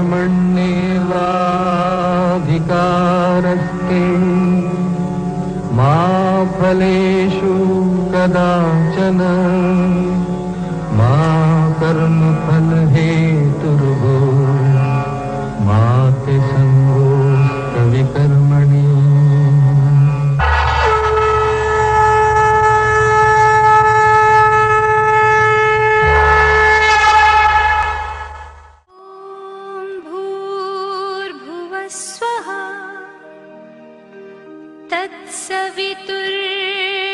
कर्मण्येवाधिकारस्ते मा फलेषु कदाचन मा कर्मफलहेतुर्भो मा ते संगोऽस्तविकर्मणि।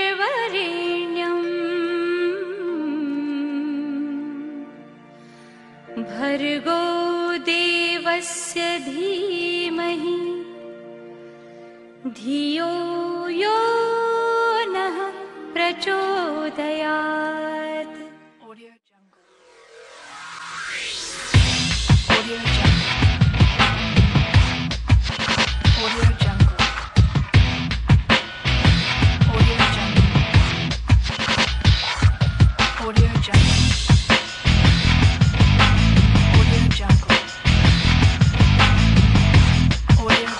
तत्सवितुर्वरेण्यं भर्गो देवस्य धीमहि धियो यो नः प्रचोदयात्। Audio Jungle. Audio Jungle. Audio Jungle. Audio Jungle. Audio Jungle. Audio Jungle. Audio Jungle. Audio Jungle. Audio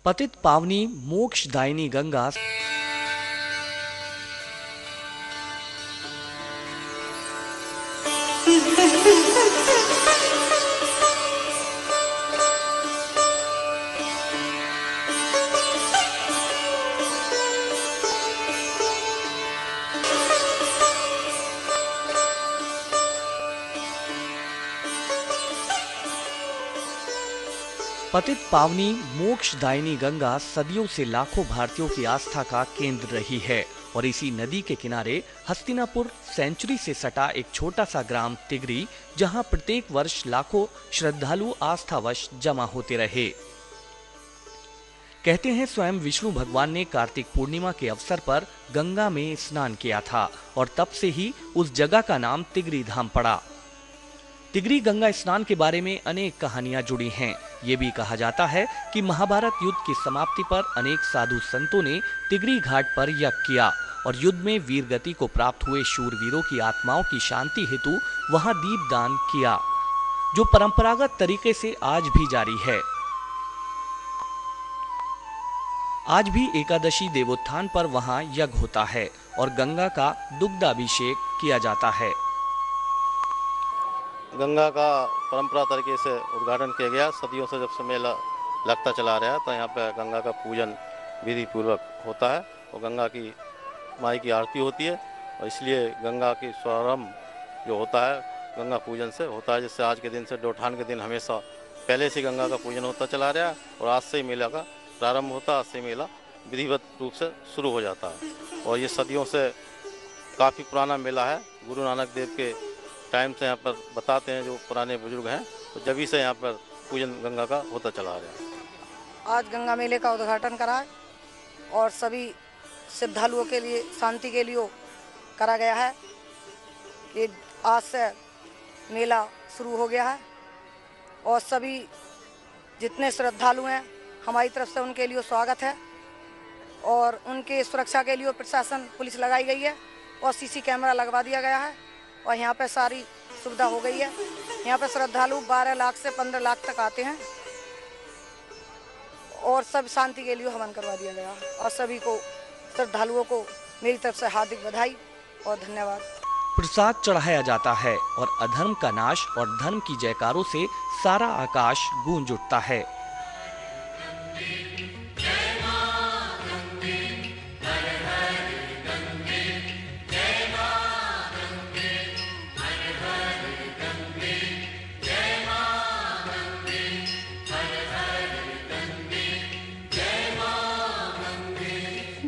पतित पावनी मोक्षदायिनी गंगा पतित पावनी मोक्षदायिनी गंगा सदियों से लाखों भारतीयों की आस्था का केंद्र रही है और इसी नदी के किनारे हस्तिनापुर सेंचुरी से सटा एक छोटा सा ग्राम तिगरी, जहां प्रत्येक वर्ष लाखों श्रद्धालु आस्थावश जमा होते रहे। कहते हैं स्वयं विष्णु भगवान ने कार्तिक पूर्णिमा के अवसर पर गंगा में स्नान किया था और तब से ही उस जगह का नाम तिगरी धाम पड़ा। तिगरी गंगा स्नान के बारे में अनेक कहानियां जुड़ी हैं। ये भी कहा जाता है कि महाभारत युद्ध की समाप्ति पर अनेक साधु संतों ने तिगरी घाट पर यज्ञ किया और युद्ध में वीर गति को प्राप्त हुए शूरवीरों की आत्माओं की शांति हेतु वहां दीपदान किया, जो परंपरागत तरीके से आज भी जारी है। आज भी एकादशी देवोत्थान पर वहां यज्ञ होता है और गंगा का दुग्धाभिषेक किया जाता है। गंगा का परंपरा तरीके से उद्घाटन किया गया। सदियों से जब से मेला लगता चला रहा है तो यहाँ पे गंगा का पूजन विधि पूर्वक होता है और गंगा की माई की आरती होती है और इसलिए गंगा की स्वारंभ जो होता है गंगा पूजन से होता है, जिससे आज के दिन से डोठान के दिन हमेशा पहले से गंगा का पूजन होता चला रहा है और आज से ही मेला का प्रारंभ होता है। आज से मेला विधिवत रूप से शुरू हो जाता है और ये सदियों से काफ़ी पुराना मेला है। गुरु नानक देव के टाइम से यहाँ पर बताते हैं जो पुराने बुजुर्ग हैं, तो जब से यहाँ पर पूजन गंगा का होता चला रहा है। आज गंगा मेले का उद्घाटन करा है और सभी श्रद्धालुओं के लिए शांति के लिए करा गया है कि आज से मेला शुरू हो गया है और सभी जितने श्रद्धालु हैं हमारी तरफ से उनके लिए स्वागत है और उनके सुरक्षा के लिए प्रशासन पुलिस लगाई गई है और सीसी कैमरा लगवा दिया गया है और यहाँ पे सारी सुविधा हो गई है। यहाँ पे श्रद्धालु 12 लाख से 15 लाख तक आते हैं और सब शांति के लिए हवन करवा दिया गया और सभी को श्रद्धालुओं को मेरी तरफ से हार्दिक बधाई और धन्यवाद। प्रसाद चढ़ाया जाता है और अधर्म का नाश और धर्म की जयकारों से सारा आकाश गूंज उठता है।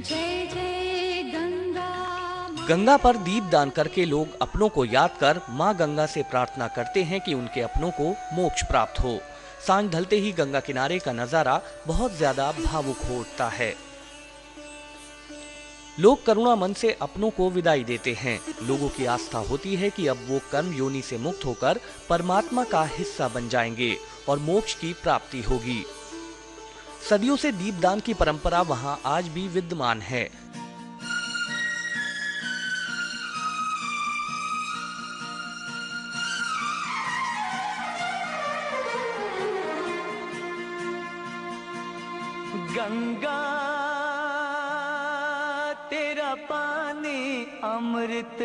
जय जय गंगा गंगा पर दीप दान करके लोग अपनों को याद कर मां गंगा से प्रार्थना करते हैं कि उनके अपनों को मोक्ष प्राप्त हो। सांझ ढलते ही गंगा किनारे का नजारा बहुत ज्यादा भावुक हो उठता है। लोग करुणा मन से अपनों को विदाई देते हैं। लोगों की आस्था होती है कि अब वो कर्म योनि से मुक्त होकर परमात्मा का हिस्सा बन जाएंगे और मोक्ष की प्राप्ति होगी। सदियों से दीपदान की परंपरा वहां आज भी विद्यमान है। गंगा तेरा पानी अमृत,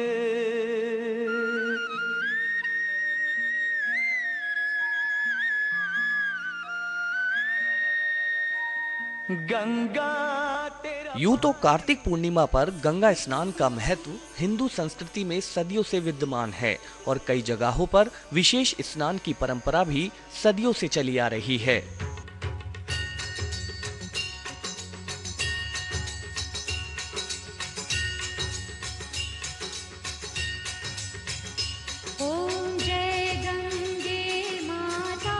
गंगा तेरा। यूं तो कार्तिक पूर्णिमा पर गंगा स्नान का महत्व हिंदू संस्कृति में सदियों से विद्यमान है और कई जगहों पर विशेष स्नान की परंपरा भी सदियों से चली आ रही है। ओम जय गंगे माता,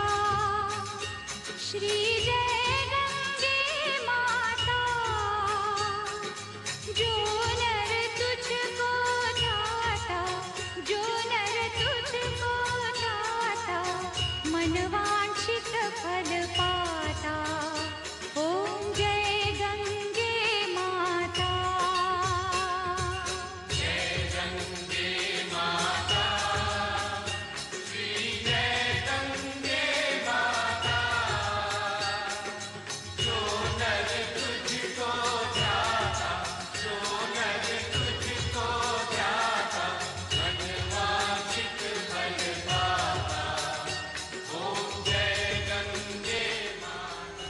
श्री जय गंगे माता, जो नर तुझको चाहता, जो नर तुझको चाहता, मनवांछित फल पाता। ओम जय गंगे माता।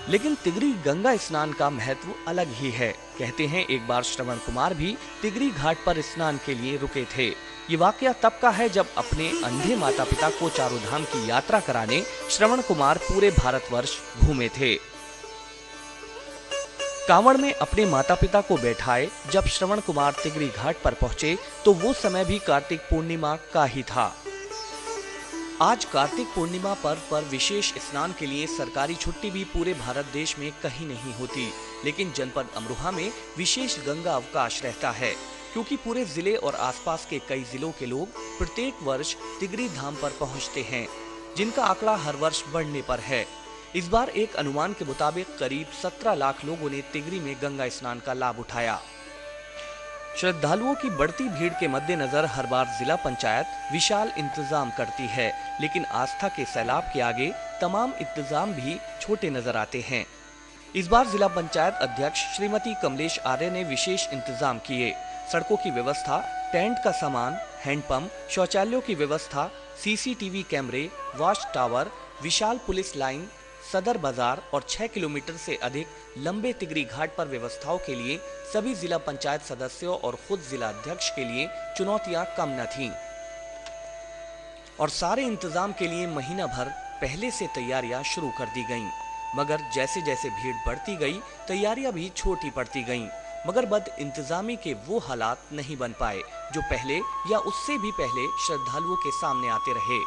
लेकिन तिगरी गंगा स्नान का महत्व अलग ही है। कहते हैं एक बार श्रवण कुमार भी तिगरी घाट पर स्नान के लिए रुके थे। ये वाकया तब का है जब अपने अंधे माता पिता को चारों धाम की यात्रा कराने श्रवण कुमार पूरे भारतवर्ष घूमे थे। कांवड़ में अपने माता पिता को बैठाए जब श्रवण कुमार तिगरी घाट पर पहुंचे तो वो समय भी कार्तिक पूर्णिमा का ही था। आज कार्तिक पूर्णिमा पर्व पर विशेष स्नान के लिए सरकारी छुट्टी भी पूरे भारत देश में कहीं नहीं होती, लेकिन जनपद अमरोहा में विशेष गंगा अवकाश रहता है क्योंकि पूरे जिले और आसपास के कई जिलों के लोग प्रत्येक वर्ष तिगरी धाम पर पहुंचते हैं, जिनका आंकड़ा हर वर्ष बढ़ने पर है। इस बार एक अनुमान के मुताबिक करीब 17 लाख लोगों ने तिगरी में गंगा स्नान का लाभ उठाया। श्रद्धालुओं की बढ़ती भीड़ के मद्देनजर हर बार जिला पंचायत विशाल इंतजाम करती है, लेकिन आस्था के सैलाब के आगे तमाम इंतजाम भी छोटे नजर आते हैं। इस बार जिला पंचायत अध्यक्ष श्रीमती कमलेश आर्य ने विशेष इंतजाम किए। सड़कों की व्यवस्था, टेंट का सामान, हैंडपंप, शौचालयों की व्यवस्था, सीसीटीवी कैमरे, वॉच टावर, विशाल पुलिस लाइन, सदर बाजार और 6 किलोमीटर से अधिक लंबे तिगरी घाट पर व्यवस्थाओं के लिए सभी जिला पंचायत सदस्यों और खुद जिला अध्यक्ष के लिए चुनौतियां कम न थीं। और सारे इंतजाम के लिए महीना भर पहले से तैयारियां शुरू कर दी गईं। मगर जैसे जैसे भीड़ बढ़ती गई तैयारियां भी छोटी पड़ती गईं। मगर बद इंतजामी के वो हालात नहीं बन पाए जो पहले या उससे भी पहले श्रद्धालुओं के सामने आते रहे।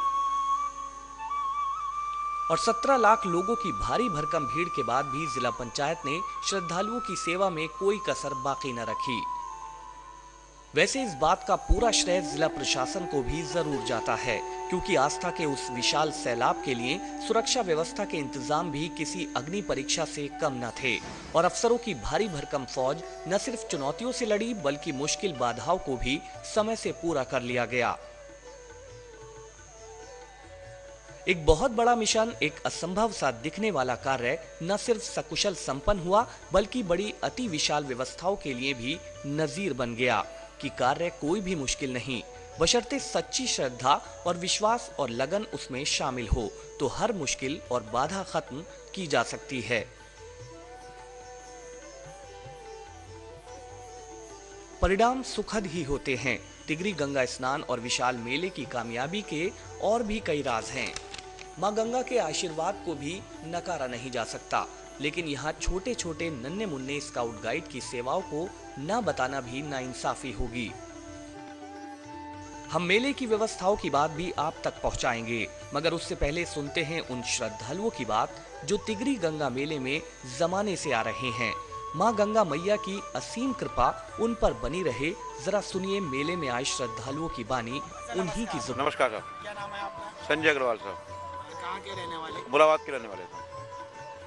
और 17 लाख लोगों की भारी भरकम भीड़ के बाद भी जिला पंचायत ने श्रद्धालुओं की सेवा में कोई कसर बाकी न रखी। वैसे इस बात का पूरा श्रेय जिला प्रशासन को भी जरूर जाता है, क्योंकि आस्था के उस विशाल सैलाब के लिए सुरक्षा व्यवस्था के इंतजाम भी किसी अग्नि परीक्षा से कम न थे और अफसरों की भारी भरकम फौज न सिर्फ चुनौतियों से लड़ी बल्कि मुश्किल बाधाओं को भी समय से पूरा कर लिया गया। एक बहुत बड़ा मिशन, एक असंभव सा दिखने वाला कार्य न सिर्फ सकुशल संपन्न हुआ बल्कि बड़ी अति विशाल व्यवस्थाओं के लिए भी नजीर बन गया। कि कार्य कोई भी मुश्किल नहीं, बशर्ते सच्ची श्रद्धा और विश्वास और लगन उसमें शामिल हो तो हर मुश्किल और बाधा खत्म की जा सकती है। परिणाम सुखद ही होते हैं। तिगरी गंगा स्नान और विशाल मेले की कामयाबी के और भी कई राज हैं। मां गंगा के आशीर्वाद को भी नकारा नहीं जा सकता, लेकिन यहाँ छोटे छोटे नन्हे मुन्ने स्काउट गाइड की सेवाओं को न बताना भी नाइंसाफी होगी। हम मेले की व्यवस्थाओं की बात भी आप तक पहुंचाएंगे, मगर उससे पहले सुनते हैं उन श्रद्धालुओं की बात जो तिगरी गंगा मेले में जमाने से आ रहे हैं। मां गंगा मैया की असीम कृपा उन पर बनी रहे। जरा सुनिए मेले में आए श्रद्धालुओं की बानी उन्हीं की जुबान। नमस्कार सर। क्या नाम है आपका? संजय अग्रवाल सर। कहाँ के रहने वाले? मुरादाबाद के रहने वाले थे।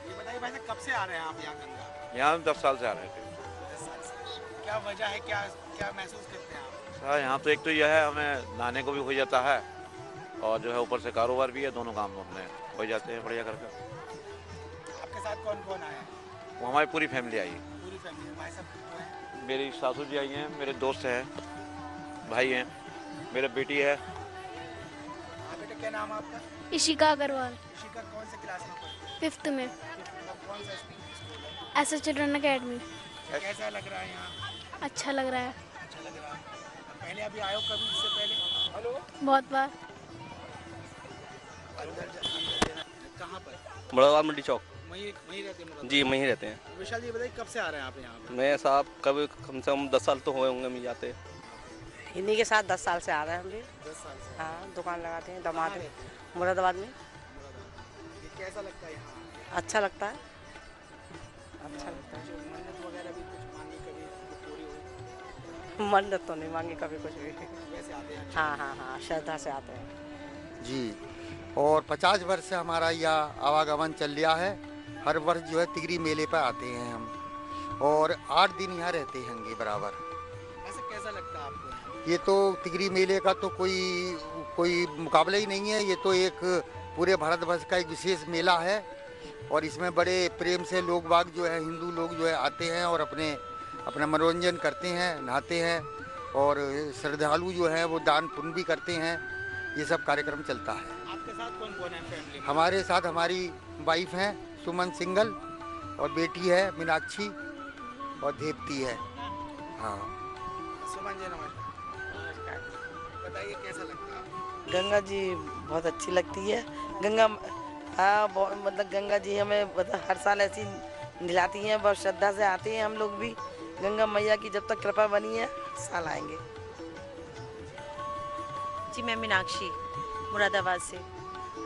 ये बताइए भाई साहब, कब से आ रहे हैं आप यहाँ गंगा? यहाँ हम 10 साल से आ रहे थे। 10 साल से। क्या वजह है, क्या क्या महसूस करते हैं आप? सर यहाँ तो एक तो यह है, हमें नहाने को भी हो जाता है और जो है ऊपर से कारोबार भी है, दोनों काम अपने हो जाते हैं बढ़िया करके। आपके साथ कौन कौन आया है? वो हमारी पूरी फैमिली आई। पूरी फैमिली भाई साहब कितने हैं? मेरी सासू जी आई हैं, मेरे दोस्त हैं, भाई हैं, मेरी बेटी है। हाँ बेटा, क्या नाम है आपका? इशिका अग्रवाल, इशिका कौन से क्लास में पढ़ती है? 5th में, कौन सा स्कूल है? SS children academy. कैसा लग रहा है यहाँ? अच्छा लग रहा है, अच्छा लग रहा है। पहले अभी आए हो कभी इससे पहले? हेलो, बहुत बार। कहाँ पर? मुरादाबाद मंडी चौक। वहीं रहते हैं? जी वहीं रहते हैं। विशाल जी बताइए, कब से आ रहे हैं आप यहाँ पे? मैं साहब कभी कम से कम 10 साल तो हुए होंगे हम जाते। इन्हीं के साथ 10 साल से आ रहे हैं हम भी। 10 साल से। हाँ, दुकान लगाते हैं दमाद में, मुरादाबाद में। ये कैसा लगता है यहाँ आके? अच्छा लगता है, अच्छा लगता है। जो मन्नत वगैरह भी कुछ मांगी कभी पूरी हुई? मन्नत तो नहीं मांगी कभी कुछ भी। वैसे आते हैं? हाँ हाँ हाँ, श्रद्धा से आते हैं जी। और 50 वर्ष से हमारा यह आवागमन चल रहा है। हर वर्ष जो है तिगरी मेले पर आते हैं हम और 8 दिन यहाँ रहते हैं बराबर। ऐसा कैसा लगता है आपको? ये तो तिगरी मेले का तो कोई मुकाबला ही नहीं है। ये तो एक पूरे भारतवर्ष का एक विशेष मेला है और इसमें बड़े प्रेम से लोग बाग जो है, हिंदू लोग जो है आते हैं और अपना मनोरंजन करते हैं, नहाते हैं और श्रद्धालु जो हैं वो दान पुण्य भी करते हैं। ये सब कार्यक्रम चलता है। आपके साथ कौन कौन है फैमिली में? हमारे साथ हमारी वाइफ हैं सुमन सिंगल और बेटी है मीनाक्षी और देवती है। हाँ, सुमन जी नमस्कार। बताइए कैसा लगता है आपको? गंगा जी बहुत अच्छी लगती है। गंगा हाँ, मतलब गंगा जी हमें मतलब हर साल ऐसी दिलाती हैं, बहुत श्रद्धा से आते हैं हम लोग भी। गंगा मैया की जब तक कृपा बनी है साल आएंगे। जी मैं मीनाक्षी मुरादाबाद से।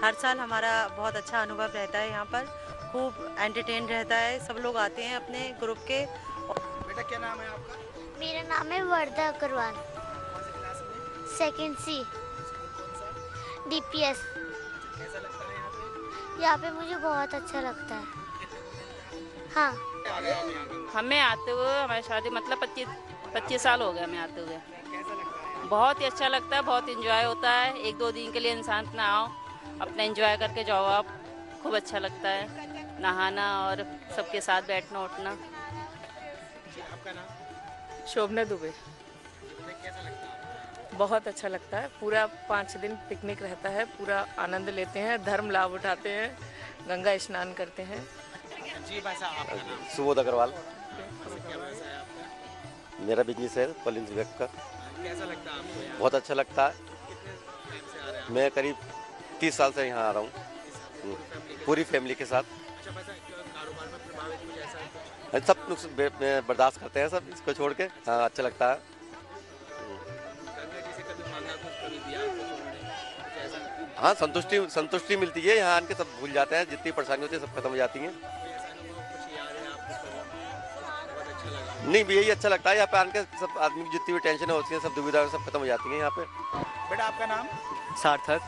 हर साल हमारा बहुत अच्छा अनुभव रहता है यहाँ पर, खूब एंटरटेन रहता है, सब लोग आते हैं अपने ग्रुप के। बेटा क्या नाम है आपका? मेरा नाम है वर्धा अग्रवाल, कौन से क्लास में? 2nd C, कौन सा? DPS। कैसा लगता है यहाँ पे? यहाँ पे मुझे बहुत अच्छा लगता है। हाँ, आ गए आप यहाँ गंगा? हमें आते हुए हमारी शादी मतलब 25 साल हो गए हमें आते हुए। कैसा लगता है? बहुत ही अच्छा लगता है, बहुत इंजॉय होता है। 1-2 दिन के लिए इंसान ना आओ, अपना इंजॉय करके जाओ आप, खूब अच्छा लगता है नहाना और सबके साथ बैठना उठना। आपका नाम? शोभना दुबे। कैसा लगता है? बहुत अच्छा लगता है। पूरा 5 दिन पिकनिक रहता है, पूरा आनंद लेते हैं, धर्म लाभ उठाते हैं, गंगा स्नान करते हैं। जी भाई साहब, आपका नाम? सुबोध अग्रवाल। क्या व्यवसाय है आपका? मेरा बिजनेस है पॉलिंस बैग का। कैसा लगता है आपको यहाँ? बहुत अच्छा लगता है। कितने टाइम से आ रहे हैं आप? मैं करीब 30 साल से यहाँ आ रहा हूँ पूरी फैमिली के साथ। अच्छा भाई साहब, कारोबार में प्रभावित कुछ ऐसा है? सब लोग बर्दाश्त करते हैं सब इसको छोड़ के। हाँ, अच्छा लगता है। गंगा जी से कभी मांगा कुछ, कभी दिया कुछ उन्होंने, कुछ ऐसा? हाँ, संतुष्टि मिलती है। यहाँ आके सब भूल जाते हैं, जितनी परेशानी होती है सब खत्म हो जाती हैं। कोई ऐसा अनुभव कुछ याद है आपको कभी? बहुत अच्छा लगा? नहीं, यही अच्छा लगता है यहाँ पे आके, सब आदमी की जितनी भी टेंशन होती है सब दुविधा सब खत्म हो जाती है यहाँ पे। बेटा आपका नाम? सार्थक।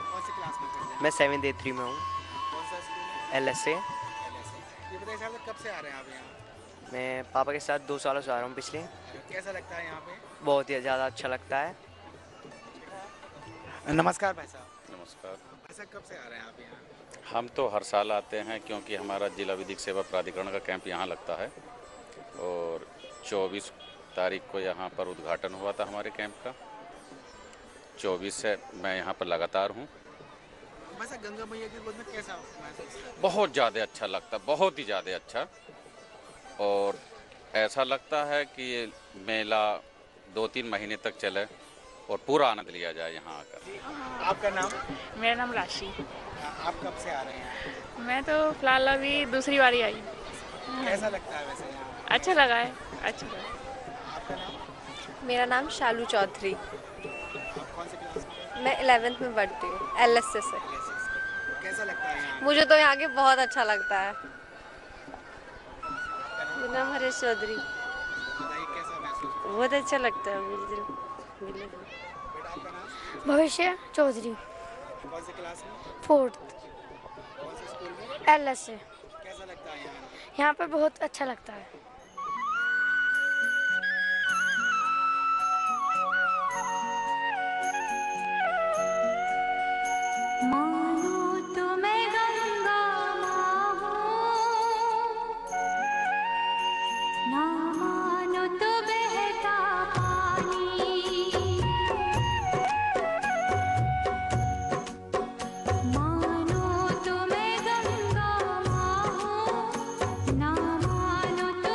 कौन से क्लास में पढ़ते हैं? मैं 7th A3 में हूँ। कौन सा स्कूल है? LSA। ये बताइए साहब, कब से आ रहे हैं आप यहाँ? मैं पापा के साथ 2 सालों से आ रहा हूँ पिछले। कैसा लगता है यहाँ पे? बहुत ही ज़्यादा अच्छा लगता है। नमस्कार भाई साहब। नमस्कार। भाई साहब, कब से आ रहे हैं आप यहाँ? हम तो हर साल आते हैं क्योंकि हमारा जिला विधिक सेवा प्राधिकरण का कैंप यहाँ लगता है और 24 तारीख को यहाँ पर उद्घाटन हुआ था हमारे कैंप का। 24 से मैं यहाँ पर लगातार हूँ। वैसे गंगा मैया की गोद में कैसा महसूस होता है? बहुत ज़्यादा अच्छा लगता, बहुत ही ज़्यादा अच्छा। और ऐसा लगता है कि ये मेला 2-3 महीने तक चले और पूरा आनंद लिया जाए यहाँ आकर। आपका नाम? मेरा नाम राशि। आप कब से आ रहे हैं? मैं तो फिलहाल अभी दूसरी बारी आई। कैसा लगता है वैसे यहाँ? अच्छा लगा है, अच्छा लगा। आपका नाम? मेरा नाम शालू चौधरी। आप कौन से क्लास में? मैं 11th में पढ़ती हूँ, LSS से। कैसा लगता है यहाँ? मुझे तो यहाँ के बहुत अच्छा लगता है। मेरा नाम हरीश चौधरी। बताइए कैसा महसूस होता बहुत अच्छा लगता है मुझे। है? बेटा आपका नाम? भविष्य चौधरी, कौन से क्लास में? 4th, कौन से स्कूल में? LS से। कैसा लगता है यहाँ? यहाँ पर बहुत अच्छा लगता है। मानो तो मैं गंगा माँ हूँ, ना मानो तो बहता पानी। मानो तो मैं गंगा माँ हूँ, ना मानो तो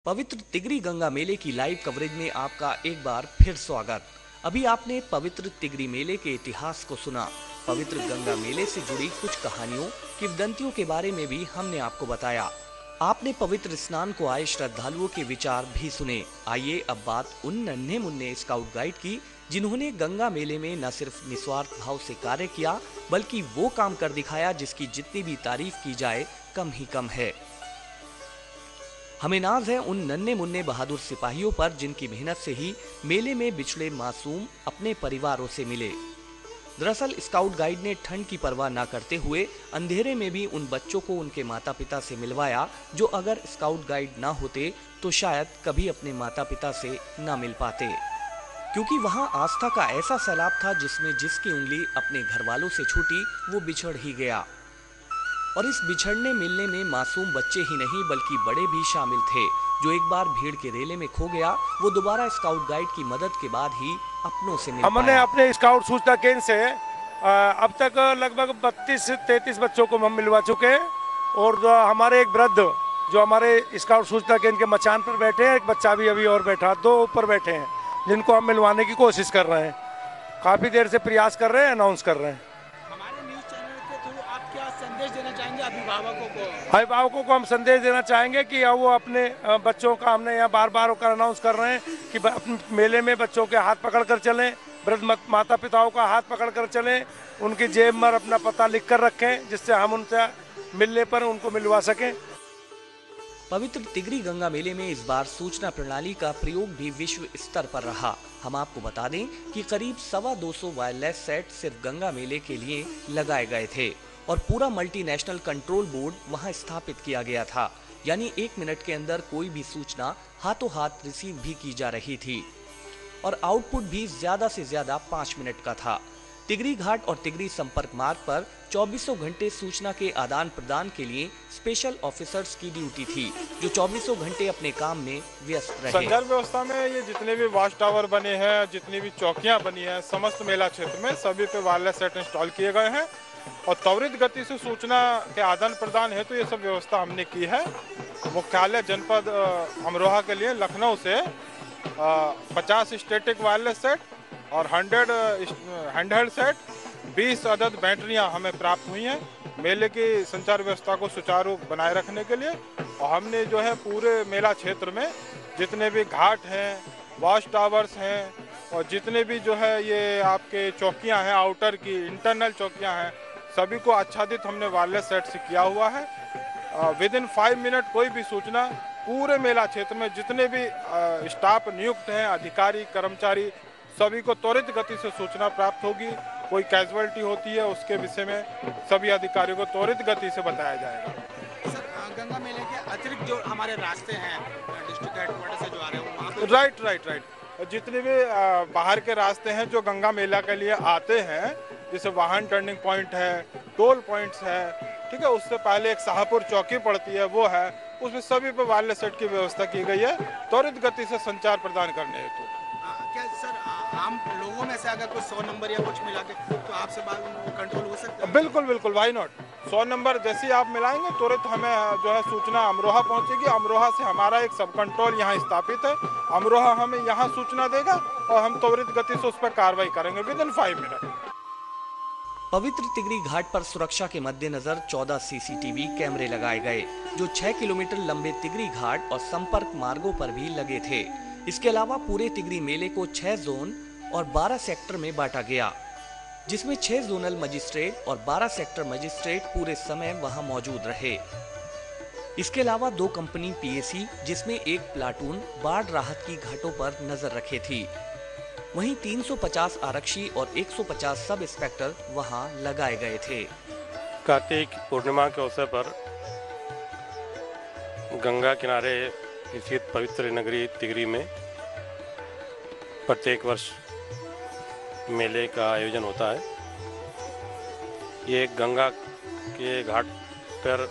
पवित्र तिगरी गंगा मेले की लाइव कवरेज में आपका एक बार फिर स्वागत। अभी आपने पवित्र तिगरी मेले के इतिहास को सुना। पवित्र गंगा मेले से जुड़ी कुछ कहानियों, किंवदंतियों के बारे में भी हमने आपको बताया। आपने पवित्र स्नान को आए श्रद्धालुओं के विचार भी सुने। आइए अब बात उन नन्हे मुन्ने स्काउट गाइड की जिन्होंने गंगा मेले में न सिर्फ निस्वार्थ भाव से कार्य किया, बल्कि वो काम कर दिखाया जिसकी जितनी भी तारीफ की जाए कम ही कम है। हमें नाज है उन नन्हे मुन्ने बहादुर सिपाहियों पर जिनकी मेहनत से ही मेले में बिछड़े मासूम अपने परिवारों से मिले। दरअसल स्काउट गाइड ने ठंड की परवाह न करते हुए अंधेरे में भी उन बच्चों को उनके माता पिता से मिलवाया जो अगर स्काउट गाइड ना होते तो शायद कभी अपने माता पिता से न मिल पाते, क्योंकि वहां आस्था का ऐसा सैलाब था जिसमें जिसकी उंगली अपने घर वालों से छूटी वो बिछड़ ही गया। और इस बिछड़ने मिलने में मासूम बच्चे ही नहीं बल्कि बड़े भी शामिल थे। जो एक बार भीड़ के रेले में खो गया वो दोबारा स्काउट गाइड की मदद के बाद ही अपनों से मिल पाया। हमने अपने स्काउट सूचना केंद्र से अब तक लगभग 32-33 बच्चों को हम मिलवा चुके हैं। और हमारे एक वृद्ध जो हमारे स्काउट सूचना केंद्र के मचान पर बैठे हैं, एक बच्चा भी अभी और बैठा, 2 ऊपर बैठे हैं जिनको हम मिलवाने की कोशिश कर रहे हैं। काफी देर से प्रयास कर रहे हैं, अनाउंस कर रहे हैं। संदेश देना चाहेंगे अभिभावकों को हम संदेश देना चाहेंगे कि वो अपने बच्चों का, हमने यहाँ बार बार होकर अनाउंस कर रहे हैं कि अपने मेले में बच्चों के हाथ पकड़ कर चलें, वृद्ध माता पिताओं का हाथ पकड़ कर चलें, उनकी जेब में अपना पता लिख कर रखें जिससे हम उनसे मिलने पर उनको मिलवा सकें। पवित्र तिगरी गंगा मेले में इस बार सूचना प्रणाली का प्रयोग भी विश्व स्तर पर रहा। हम आपको बता दें कि करीब 225 वायरलेस सेट सिर्फ गंगा मेले के लिए लगाए गए थे और पूरा मल्टीनेशनल कंट्रोल बोर्ड वहां स्थापित किया गया था, यानी 1 मिनट के अंदर कोई भी सूचना हाथों हाथ रिसीव भी की जा रही थी और आउटपुट भी ज्यादा से ज्यादा 5 मिनट का था। तिगरी घाट और तिगरी संपर्क मार्ग पर 24 घंटे सूचना के आदान प्रदान के लिए स्पेशल ऑफिसर्स की ड्यूटी थी जो 24 घंटे अपने काम में व्यस्त रहे। संदर्भ व्यवस्था में ये जितने भी वॉच टावर बने हैं, जितनी भी चौकियां बनी हैं, समस्त मेला क्षेत्र में सभी पे वायरलेस सेट इंस्टॉल किए गए हैं और त्वरित गति से सूचना के आदान प्रदान है तो ये सब व्यवस्था हमने की है। मुख्यालय जनपद अमरोहा के लिए लखनऊ से 50 स्टैटिक वायरलेस सेट और 100 हैंडहेल्ड सेट, 20 अदद बैटरियां हमें प्राप्त हुई हैं मेले की संचार व्यवस्था को सुचारू बनाए रखने के लिए। और हमने जो है पूरे मेला क्षेत्र में जितने भी घाट हैं, वॉच टावर्स हैं और जितने भी जो है ये आपके चौकियां हैं, आउटर की इंटरनल चौकियां हैं, सभी को आच्छादित हमने वायरलेस सेट से किया हुआ है। विदिन 5 मिनट कोई भी सूचना पूरे मेला क्षेत्र में जितने भी स्टाफ नियुक्त हैं, अधिकारी कर्मचारी, सभी को त्वरित गति से सूचना प्राप्त होगी। कोई कैजुअलिटी होती है उसके विषय में सभी अधिकारियों को त्वरित गति से बताया जाएगा। सर, गंगा मेले के अतिरिक्त जो हमारे रास्ते हैं डिस्ट्रिक्ट हेडक्वार्टर से जो आ रहे हैं वहाँ पे राइट जितने भी बाहर के रास्ते हैं जो गंगा मेला के लिए आते हैं, जैसे वाहन टर्निंग पॉइंट है, टोल पॉइंट्स है, ठीक है, उससे पहले एक शाहपुर चौकी पड़ती है वो है, उसमें सभी पे वायरलेस सेट की व्यवस्था की गई है त्वरित गति से संचार प्रदान करने हेतु। क्या सर आम लोगों में से अगर कुछ 100 नंबर या कुछ मिला के तो आपसे कंट्रोल हो सकता है? बिल्कुल वाई नॉट। 100 नंबर जैसे ही आप मिलाएंगे तुरंत हमें जो है सूचना अमरोहा पहुंचेगी। अमरोहा से हमारा एक सब कंट्रोल यहाँ स्थापित है, अमरोहा हमें यहाँ सूचना देगा और हम त्वरित गति से उस पर कार्रवाई करेंगे विदिन 5 मिनट। पवित्र तिगरी घाट पर सुरक्षा के मद्देनजर 14 सीसीटीवी कैमरे लगाए गए जो 6 किलोमीटर लंबे तिगरी घाट और संपर्क मार्गों पर भी लगे थे। इसके अलावा पूरे तिगरी मेले को 6 जोन और 12 सेक्टर में बांटा गया, जिसमें 6 जोनल मजिस्ट्रेट और 12 सेक्टर मजिस्ट्रेट पूरे समय वहां मौजूद रहे। इसके अलावा 2 कंपनी पीएसी जिसमें एक प्लाटून बाढ़ राहत की घाटों पर नजर रखे थी। वहीं 350 आरक्षी और 150 सब इंस्पेक्टर वहां लगाए गए थे। कार्तिक पूर्णिमा के अवसर पर गंगा किनारे स्थित पवित्र नगरी तिगरी में प्रत्येक वर्ष मेले का आयोजन होता है। ये गंगा के घाट पर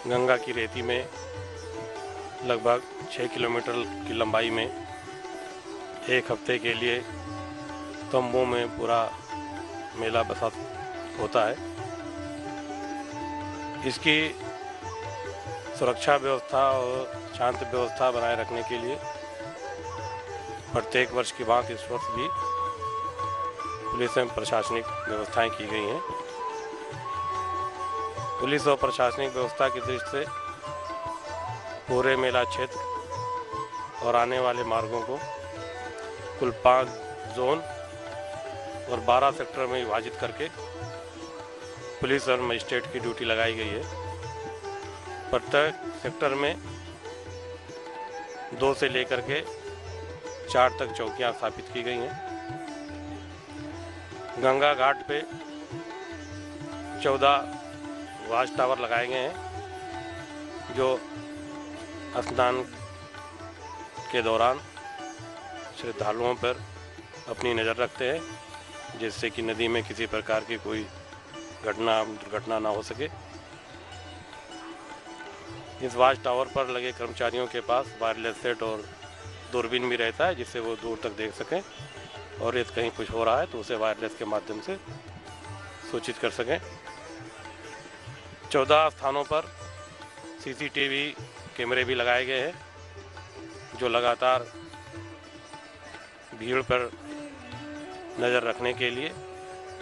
गंगा की रेती में लगभग 6 किलोमीटर की लंबाई में 1 हफ्ते के लिए तंबू में पूरा मेला बसा होता है। इसकी सुरक्षा व्यवस्था और शांत व्यवस्था बनाए रखने के लिए प्रत्येक वर्ष की भांति इस वर्ष भी पुलिस एवं प्रशासनिक व्यवस्थाएं की गई हैं। पुलिस और प्रशासनिक व्यवस्था की दृष्टि से पूरे मेला क्षेत्र और आने वाले मार्गों को कुल 5 जोन और 12 सेक्टर में विभाजित करके पुलिस और मजिस्ट्रेट की ड्यूटी लगाई गई है। प्रत्येक सेक्टर में 2 से लेकर के 4 तक चौकियां स्थापित की गई हैं। गंगा घाट पे 14 वॉच टावर लगाए गए हैं जो स्नान के दौरान श्रद्धालुओं पर अपनी नज़र रखते हैं, जिससे कि नदी में किसी प्रकार की कोई दुर्घटना ना हो सके। इस वॉच टावर पर लगे कर्मचारियों के पास वायरलेस सेट और दूरबीन भी रहता है, जिससे वो दूर तक देख सकें और यदि कहीं कुछ हो रहा है तो उसे वायरलेस के माध्यम से सूचित कर सकें। 14 स्थानों पर सीसीटीवी कैमरे भी लगाए गए हैं, जो लगातार भीड़ पर नज़र रखने के लिए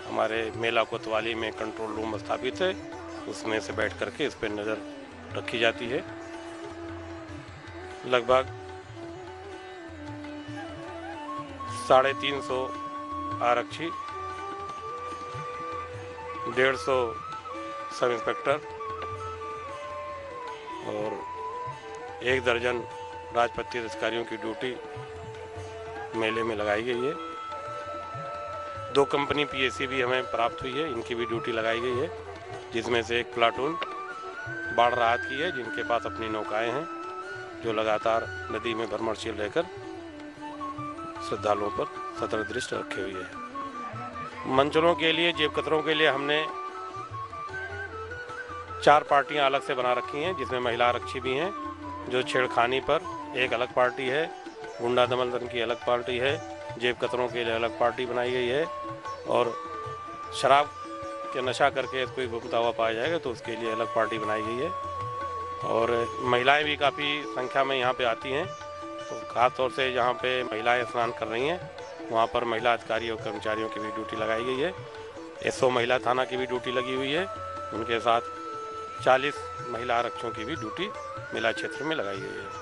हमारे मेला कोतवाली में कंट्रोल रूम स्थापित है, उसमें से बैठ करके इस पर नज़र रखी जाती है। लगभग 350 आरक्षी, 150 सब इंस्पेक्टर और 1 दर्जन राजपत्रित अधिकारियों की ड्यूटी मेले में लगाई गई है। 2 कंपनी पीएसी भी हमें प्राप्त हुई है, इनकी भी ड्यूटी लगाई गई है, जिसमें से एक प्लाटून बाढ़ राहत की है, जिनके पास अपनी नौकाएं हैं, जो लगातार नदी में भ्रमणशील रहकर श्रद्धालुओं पर सतर्क दृष्टि रखे हुए है। मंचलों के लिए, जेब कतरों के लिए हमने 4 पार्टियां अलग से बना रखी हैं, जिसमें महिला आरक्षी भी हैं, जो छेड़खानी पर एक अलग पार्टी है, गुंडा दमन दल की अलग पार्टी है, जेब कतरों के लिए अलग पार्टी बनाई गई है, और शराब के नशा करके कोई घूमता हुआ पाया जाएगा तो उसके लिए अलग पार्टी बनाई गई है। और महिलाएं भी काफ़ी संख्या में यहाँ पे आती हैं, तो खास तौर से जहाँ पे महिलाएं स्नान कर रही हैं वहाँ पर महिला अधिकारी और कर्मचारियों की भी ड्यूटी लगाई गई है। एसओ महिला थाना की भी ड्यूटी लगी हुई है, उनके साथ 40 महिला आरक्षियों की भी ड्यूटी मेला क्षेत्र में लगाई गई है।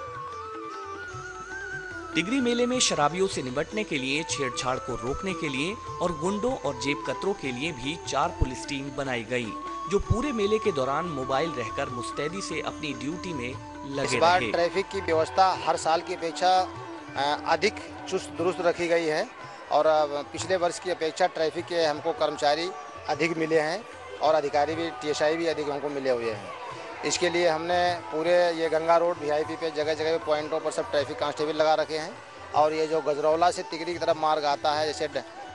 तिगरी मेले में शराबियों से निपटने के लिए, छेड़छाड़ को रोकने के लिए और गुंडों और जेब कतरों के लिए भी 4 पुलिस टीम बनाई गई, जो पूरे मेले के दौरान मोबाइल रहकर मुस्तैदी से अपनी ड्यूटी में लगे रहे। इस बार ट्रैफिक की व्यवस्था हर साल की अपेक्षा अधिक चुस्त दुरुस्त रखी गई है और पिछले वर्ष की अपेक्षा ट्रैफिक के हमको कर्मचारी अधिक मिले हैं और अधिकारी भी, टीएसआई भी अधिक हमको मिले हुए हैं। इसके लिए हमने पूरे ये गंगा रोड वीआईपी पे जगह जगह पे पॉइंटों पर सब ट्रैफिक कांस्टेबल लगा रखे हैं। और ये जो गजरौला से तिगरी की तरफ मार्ग आता है, जैसे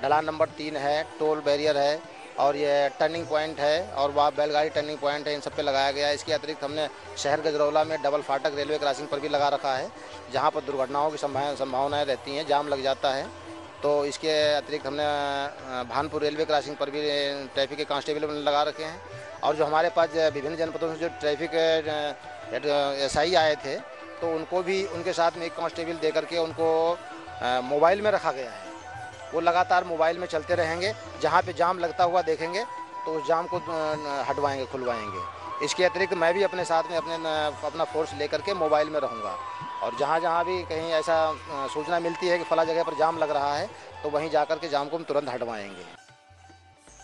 ढलान नंबर 3 है, टोल बैरियर है और ये टर्निंग पॉइंट है और वहाँ बैलगाड़ी टर्निंग पॉइंट है, इन सब पे लगाया गया है। इसके अतिरिक्त हमने शहर गजरौला में डबल फाटक रेलवे क्रॉसिंग पर भी लगा रखा है, जहाँ पर दुर्घटनाओं की संभावनाएँ रहती हैं, जाम लग जाता है। तो इसके अतिरिक्त हमने भानपुर रेलवे क्रॉसिंग पर भी ट्रैफिक के कांस्टेबल लगा रखे हैं। और जो हमारे पास विभिन्न जनपदों से जो ट्रैफिक एसआई आए थे, तो उनको भी उनके साथ में एक कांस्टेबल दे करके उनको मोबाइल में रखा गया है। वो लगातार मोबाइल में चलते रहेंगे, जहाँ पे जाम लगता हुआ देखेंगे तो उस जाम को हटवाएंगे, खुलवाएंगे। इसके अतिरिक्त मैं भी अपने साथ में अपना फोर्स लेकर के मोबाइल में रहूँगा और जहाँ जहाँ भी कहीं ऐसा सूचना मिलती है कि फला जगह पर जाम लग रहा है तो वहीं जाकर के जाम को हम तुरंत हटवाएंगे।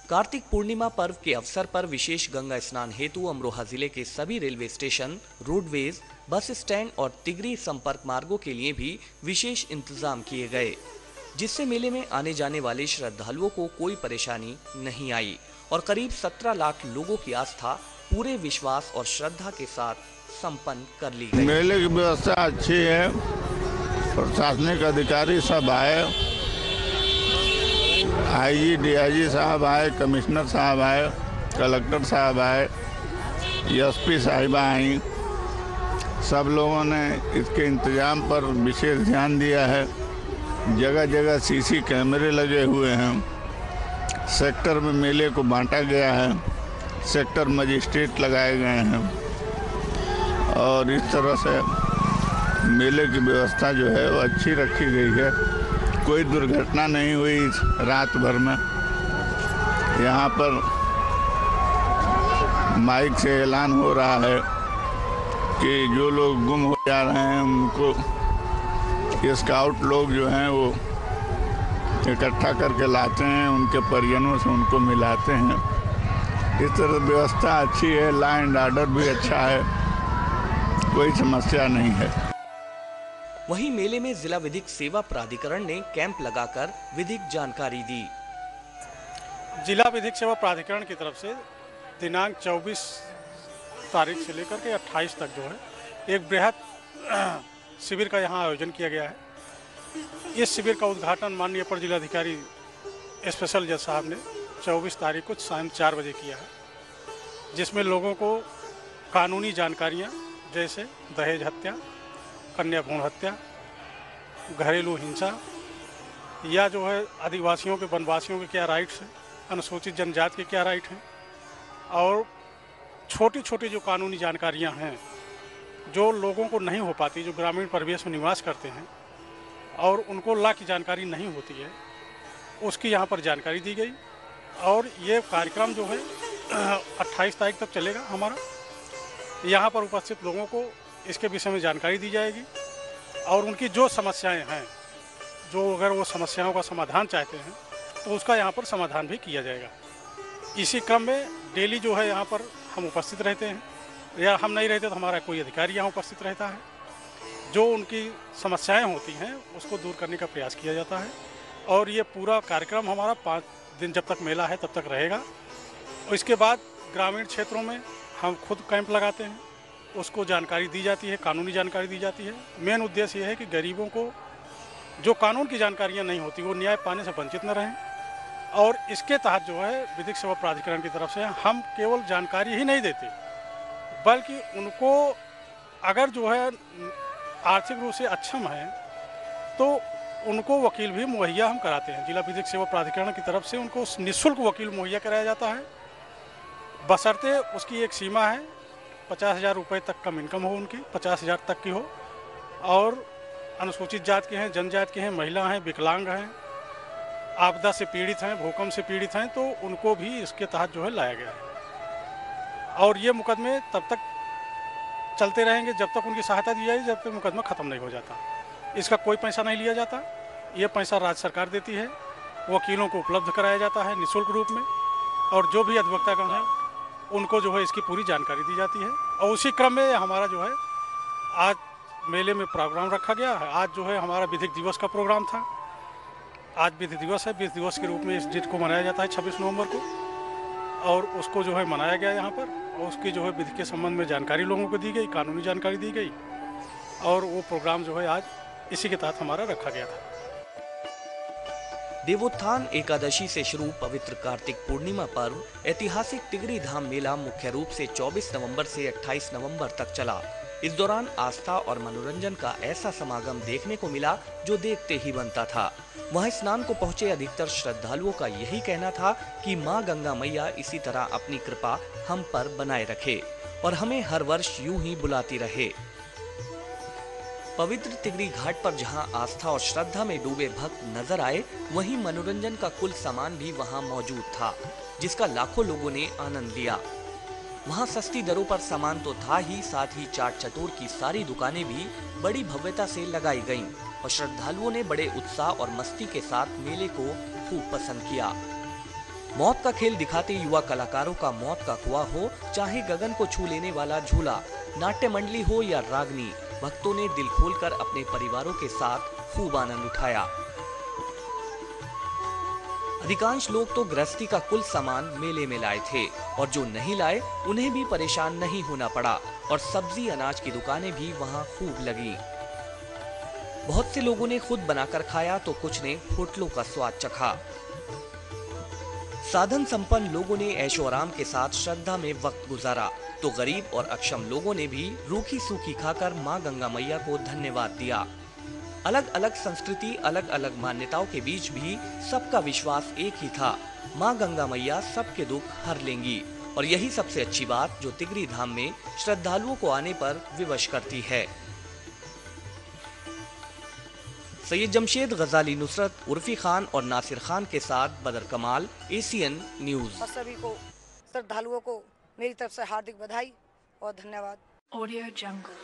कार्तिक पूर्णिमा पर्व के अवसर पर विशेष गंगा स्नान हेतु अमरोहा जिले के सभी railway station, roadways, bus stand और तिगरी संपर्क मार्गों के लिए भी विशेष इंतजाम किए गए, जिससे मेले में आने जाने वाले श्रद्धालुओं को कोई परेशानी नहीं आई और करीब 17 लाख लोगों की आस्था पूरे विश्वास और श्रद्धा के साथ संपन्न कर ली गई। मेले की व्यवस्था अच्छी है, प्रशासनिक अधिकारी सब आए, आईजी, डीआईजी साहब आए, कमिश्नर साहब आए, कलेक्टर साहब आए, एसपी साहिबा आई। सब लोगों ने इसके इंतजाम पर विशेष ध्यान दिया है। जगह जगह सीसी कैमरे लगे हुए हैं। सेक्टर में मेले को बांटा गया है, सेक्टर मजिस्ट्रेट लगाए गए हैं और इस तरह से मेले की व्यवस्था जो है वो अच्छी रखी गई है। कोई दुर्घटना नहीं हुई इस रात भर में। यहाँ पर माइक से ऐलान हो रहा है कि जो लोग गुम हो जा रहे हैं उनको स्काउट लोग जो हैं वो इकट्ठा करके लाते हैं, उनके परिजनों से उनको मिलाते हैं। इस तरह व्यवस्था अच्छी है, लॉ एंड ऑर्डर भी अच्छा है, कोई समस्या नहीं है। वहीं मेले में जिला विधिक सेवा प्राधिकरण ने कैंप लगाकर विधिक जानकारी दी। जिला विधिक सेवा प्राधिकरण की तरफ से दिनांक 24 तारीख से लेकर के 28 तक जो है एक बृहद शिविर का यहाँ आयोजन किया गया है। इस शिविर का उद्घाटन माननीय अपर जिलाधिकारी स्पेशल जज साहब ने 24 तारीख को शाम 4 बजे किया है, जिसमें लोगों को कानूनी जानकारियाँ जैसे दहेज हत्या, कन्या भ्रूण हत्या, घरेलू हिंसा या जो है आदिवासियों के वनवासियों के क्या राइट्स हैं, अनुसूचित जनजाति के क्या राइट हैं, और छोटी छोटी जो कानूनी जानकारियां हैं जो लोगों को नहीं हो पाती, जो ग्रामीण परिवेश में निवास करते हैं और उनको लॉ की जानकारी नहीं होती है, उसकी यहाँ पर जानकारी दी गई। और ये कार्यक्रम जो है 28 तारीख तक चलेगा हमारा। यहाँ पर उपस्थित लोगों को इसके विषय में जानकारी दी जाएगी और उनकी जो समस्याएं हैं, जो अगर वो समस्याओं का समाधान चाहते हैं तो उसका यहाँ पर समाधान भी किया जाएगा। इसी क्रम में डेली जो है यहाँ पर हम उपस्थित रहते हैं, या हम नहीं रहते तो हमारा कोई अधिकारी यहाँ उपस्थित रहता है। जो उनकी समस्याएं होती हैं उसको दूर करने का प्रयास किया जाता है। और ये पूरा कार्यक्रम हमारा 5 दिन जब तक मेला है तब तक रहेगा। और इसके बाद ग्रामीण क्षेत्रों में हम खुद कैंप लगाते हैं, उसको जानकारी दी जाती है, कानूनी जानकारी दी जाती है। मेन उद्देश्य ये है कि गरीबों को जो कानून की जानकारियाँ नहीं होती वो न्याय पाने से वंचित न रहें। और इसके तहत जो है विधिक सेवा प्राधिकरण की तरफ से हम केवल जानकारी ही नहीं देते, बल्कि उनको अगर जो है आर्थिक रूप से अक्षम है तो उनको वकील भी मुहैया हम कराते हैं। जिला विधिक सेवा प्राधिकरण की तरफ से उनको निःशुल्क वकील मुहैया कराया जाता है, बशर्ते उसकी एक सीमा है, 50,000 रुपये तक कम इनकम हो उनकी, 50,000 तक की हो, और अनुसूचित जाति के हैं, जनजाति के हैं, महिला हैं, विकलांग हैं, आपदा से पीड़ित हैं, भूकंप से पीड़ित हैं, तो उनको भी इसके तहत जो है लाया गया है। और ये मुकदमे तब तक चलते रहेंगे जब तक उनकी सहायता दी जाएगी, जब तक मुकदमा ख़त्म नहीं हो जाता। इसका कोई पैसा नहीं लिया जाता, ये पैसा राज्य सरकार देती है। वकीलों को उपलब्ध कराया जाता है निःशुल्क रूप में, और जो भी अधिवक्तागण हैं उनको जो है इसकी पूरी जानकारी दी जाती है। और उसी क्रम में हमारा जो है आज मेले में प्रोग्राम रखा गया है। आज जो है हमारा विधिक दिवस का प्रोग्राम था। आज विधि दिवस है, विधि दिवस के रूप में इस डेट को मनाया जाता है 26 नवंबर को, और उसको जो है मनाया गया यहाँ पर। और उसकी जो है विधि के संबंध में जानकारी लोगों को दी गई, कानूनी जानकारी दी गई, और वो प्रोग्राम जो है आज इसी के तहत हमारा रखा गया था। देवोत्थान एकादशी से शुरू पवित्र कार्तिक पूर्णिमा पर्व ऐतिहासिक तिगरी धाम मेला मुख्य रूप से 24 नवंबर से 28 नवंबर तक चला। इस दौरान आस्था और मनोरंजन का ऐसा समागम देखने को मिला जो देखते ही बनता था। वहां स्नान को पहुंचे अधिकतर श्रद्धालुओं का यही कहना था कि मां गंगा मैया इसी तरह अपनी कृपा हम पर बनाए रखे और हमें हर वर्ष यूं ही बुलाती रहे। पवित्र तिगरी घाट पर जहां आस्था और श्रद्धा में डूबे भक्त नजर आए, वहीं मनोरंजन का कुल सामान भी वहां मौजूद था, जिसका लाखों लोगों ने आनंद लिया। वहां सस्ती दरों पर सामान तो था ही, साथ ही चाट चतुर की सारी दुकानें भी बड़ी भव्यता से लगाई गईं और श्रद्धालुओं ने बड़े उत्साह और मस्ती के साथ मेले को खूब पसंद किया। मौत का खेल दिखाते युवा कलाकारों का मौत का कुआं हो, चाहे गगन को छू लेने वाला झूला, नाट्य मंडली हो या रागनी, भक्तों ने दिल खोलकर अपने परिवारों के साथ खूब आनंद उठाया। अधिकांश लोग तो गृहस्थी का कुल सामान मेले में लाए थे और जो नहीं लाए उन्हें भी परेशान नहीं होना पड़ा और सब्जी अनाज की दुकानें भी वहां खूब लगी। बहुत से लोगों ने खुद बनाकर खाया तो कुछ ने होटलों का स्वाद चखा। साधन संपन्न लोगों ने ऐशो आराम के साथ श्रद्धा में वक्त गुजारा तो गरीब और अक्षम लोगों ने भी रूखी सूखी खाकर मां गंगा मैया को धन्यवाद दिया। अलग अलग संस्कृति, अलग अलग मान्यताओं के बीच भी सबका विश्वास एक ही था, मां गंगा मैया सबके दुख हर लेंगी। और यही सबसे अच्छी बात जो तिगरी धाम में श्रद्धालुओं को आने पर विवश करती है। सैयद जमशेद गजाली नुसरत, उर्फी खान और नासिर खान के साथ बदर कमाल, एशियन न्यूज। और सभी को, श्रद्धालुओं को मेरी तरफ से हार्दिक बधाई और धन्यवाद। Audio Jungle.